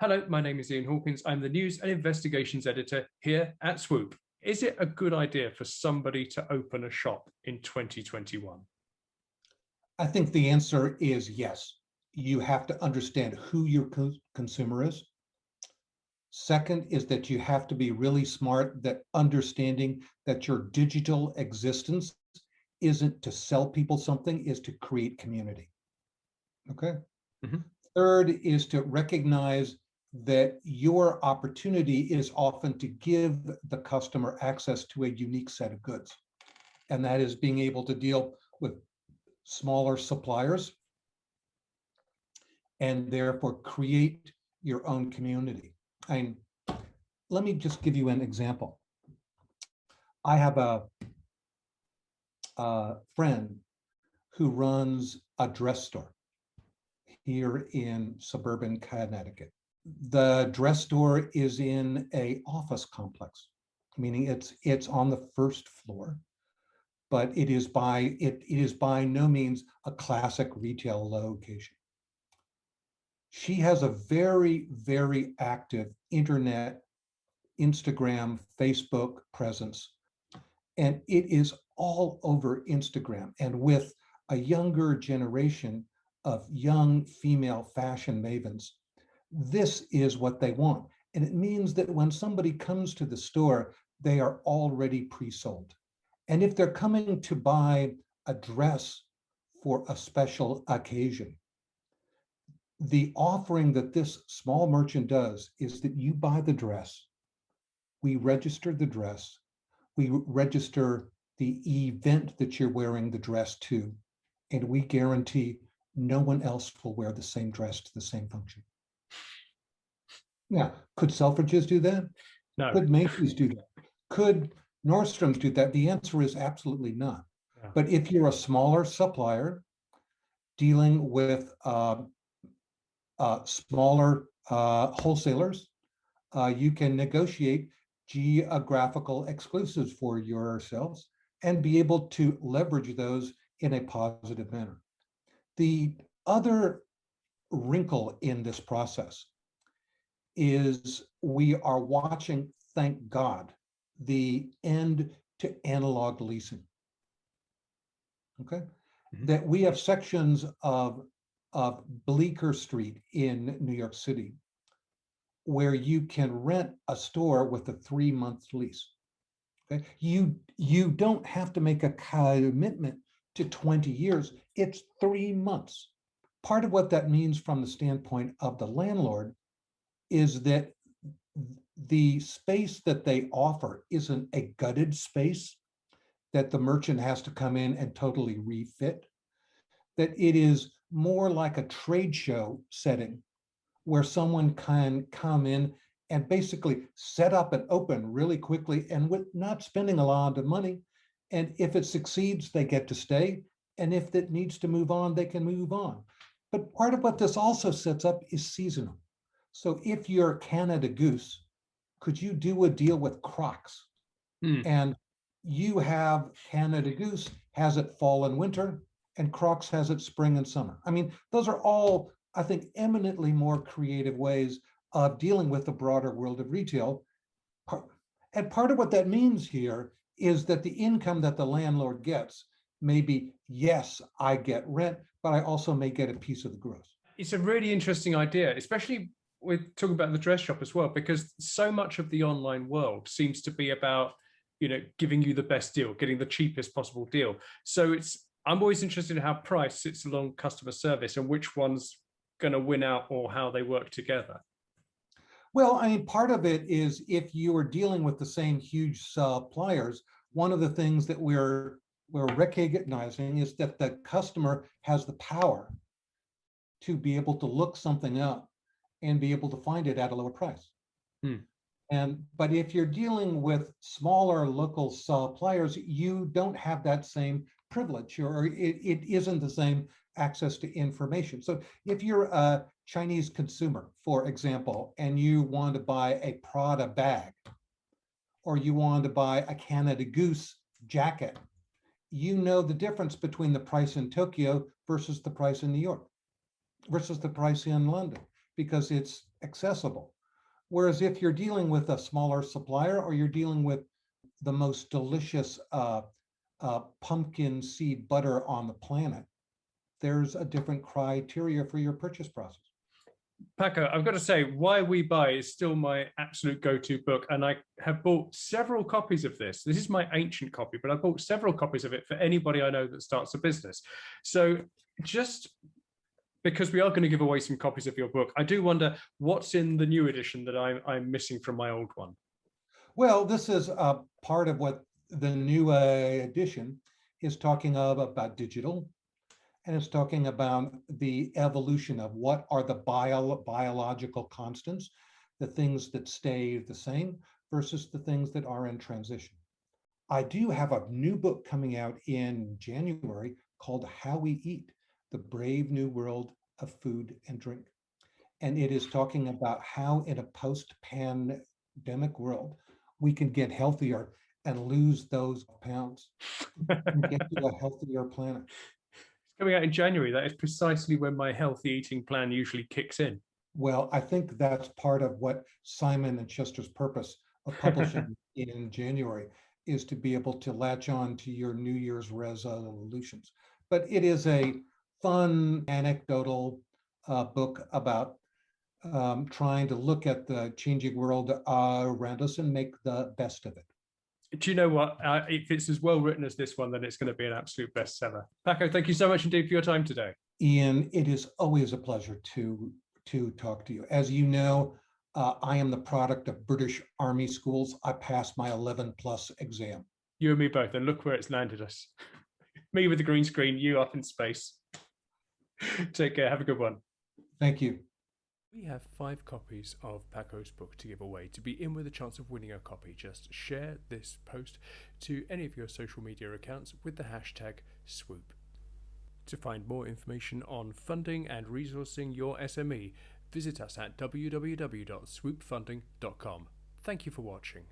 Hello, my name is Ian Hawkins. I'm the News and Investigations Editor here at Swoop. Is it a good idea for somebody to open a shop in 2021? I think the answer is yes. You have to understand who your consumer is. Second is that you have to be really smart that understanding that your digital existence isn't to sell people something, is to create community. Okay. Mhm. Third is to recognize that your opportunity is often to give the customer access to a unique set of goods. And that is being able to deal with smaller suppliers and therefore create your own community. And let me just give you an example. I have a friend who runs a dress store here in suburban Connecticut. The dress store is in a office complex, meaning it's on the first floor, but it is by no means a classic retail location. She has a very, very active internet, Instagram, Facebook presence, and it is all over Instagram. And with a younger generation of young female fashion mavens, this is what they want. And it means that when somebody comes to the store, they are already pre-sold. And if they're coming to buy a dress for a special occasion, the offering that this small merchant does is that you buy the dress, we register the dress, we register the event that you're wearing the dress to, and we guarantee no one else will wear the same dress to the same function. Now, could Selfridges do that? No. Could Macy's do that? Could Nordstrom's do that? The answer is absolutely not. Yeah. But if you're a smaller supplier dealing with smaller wholesalers, you can negotiate geographical exclusives for yourselves and be able to leverage those in a positive manner. The other wrinkle in this process is we are watching, thank God, the end to analog leasing. Okay, that we have sections of Bleecker Street in New York City where you can rent a store with a 3-month lease. Okay, you don't have to make a commitment to 20 years. It's 3 months. Part of what that means from the standpoint of the landlord is that the space that they offer isn't a gutted space that the merchant has to come in and totally refit, that it is more like a trade show setting where someone can come in and basically set up and open really quickly and with not spending a lot of money. And if it succeeds, they get to stay. And if it needs to move on, they can move on. But part of what this also sets up is seasonal. So if you're Canada Goose, could you do a deal with Crocs? And you have Canada Goose has it fall and winter, and Crocs has it spring and summer. I mean, those are all, I think, eminently more creative ways of dealing with the broader world of retail. And part of what that means here is that the income that the landlord gets may be, yes, I get rent, but I also may get a piece of the gross. It's a really interesting idea, especially with talking about the dress shop as well, because so much of the online world seems to be about, giving you the best deal, getting the cheapest possible deal. So I'm always interested in how price sits along customer service and which one's going to win out or how they work together. Well, I mean, part of it is if you are dealing with the same huge suppliers, one of the things that we're recognizing is that the customer has the power to be able to look something up and be able to find it at a lower price. But if you're dealing with smaller local suppliers, you don't have that same privilege, or it isn't the same access to information. So if you're a Chinese consumer, for example, and you want to buy a Prada bag, or you want to buy a Canada Goose jacket, you know the difference between the price in Tokyo versus the price in New York, versus the price in London, because it's accessible. Whereas if you're dealing with a smaller supplier or you're dealing with the most delicious pumpkin seed butter on the planet, there's a different criteria for your purchase process. Paco, I've got to say, Why We Buy is still my absolute go-to book, and I have bought several copies of this. This is my ancient copy, but I bought several copies of it for anybody I know that starts a business. So just because we are going to give away some copies of your book, I do wonder what's in the new edition that I'm missing from my old one. Well, this is part of what the new edition is talking about digital, and it's talking about the evolution of what are the biological constants, the things that stay the same versus the things that are in transition. I do have a new book coming out in January called How We Eat, The Brave New World of Food and Drink. And it is talking about how in a post-pandemic world, we can get healthier and lose those pounds and get to a healthier planet. Coming out in January. That is precisely when my healthy eating plan usually kicks in. Well, I think that's part of what Simon and Chester's purpose of publishing in January is to be able to latch on to your New Year's resolutions. But it is a fun, anecdotal book about trying to look at the changing world around us and make the best of it. Do you know what? If it's as well written as this one, then it's going to be an absolute bestseller. Paco, thank you so much indeed for your time today. Ian, it is always a pleasure to talk to you. As you know, I am the product of British Army schools. I passed my 11 plus exam. You and me both, and look where it's landed us. Me with the green screen, you up in space. Take care. Have a good one. Thank you. We have 5 copies of Paco's book to give away. To be in with a chance of winning a copy, just share this post to any of your social media accounts with the hashtag swoop. To find more information on funding and resourcing your SME, visit us at www.swoopfunding.com. Thank you for watching.